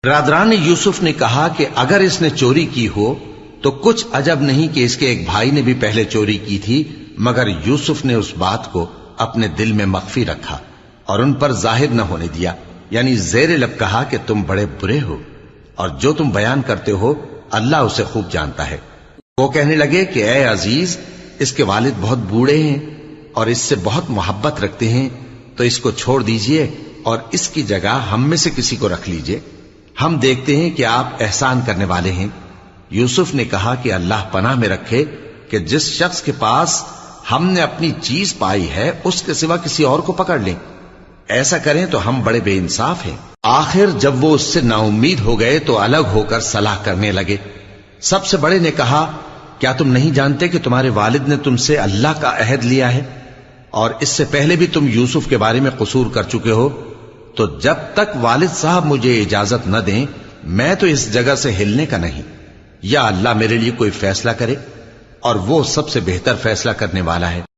برادران نے یوسف نے کہا کہ اگر اس نے چوری کی ہو تو کچھ عجب نہیں کہ اس کے ایک بھائی نے بھی پہلے چوری کی تھی، مگر یوسف نے اس بات کو اپنے دل میں مخفی رکھا اور ان پر ظاہر نہ ہونے دیا، یعنی زیر لب کہا کہ تم بڑے برے ہو اور جو تم بیان کرتے ہو اللہ اسے خوب جانتا ہے۔ وہ کہنے لگے کہ اے عزیز، اس کے والد بہت بوڑھے ہیں اور اس سے بہت محبت رکھتے ہیں، تو اس کو چھوڑ دیجئے اور اس کی جگہ ہم میں سے کسی کو رکھ لیجئے، ہم دیکھتے ہیں کہ آپ احسان کرنے والے ہیں۔ یوسف نے کہا کہ اللہ پناہ میں رکھے کہ جس شخص کے پاس ہم نے اپنی چیز پائی ہے اس کے سوا کسی اور کو پکڑ لیں، ایسا کریں تو ہم بڑے بے انصاف ہیں۔ آخر جب وہ اس سے نا امید ہو گئے تو الگ ہو کر صلاح کرنے لگے۔ سب سے بڑے نے کہا، کیا تم نہیں جانتے کہ تمہارے والد نے تم سے اللہ کا عہد لیا ہے اور اس سے پہلے بھی تم یوسف کے بارے میں قصور کر چکے ہو؟ تو جب تک والد صاحب مجھے اجازت نہ دیں میں تو اس جگہ سے ہلنے کا نہیں، یا اللہ میرے لیے کوئی فیصلہ کرے، اور وہ سب سے بہتر فیصلہ کرنے والا ہے۔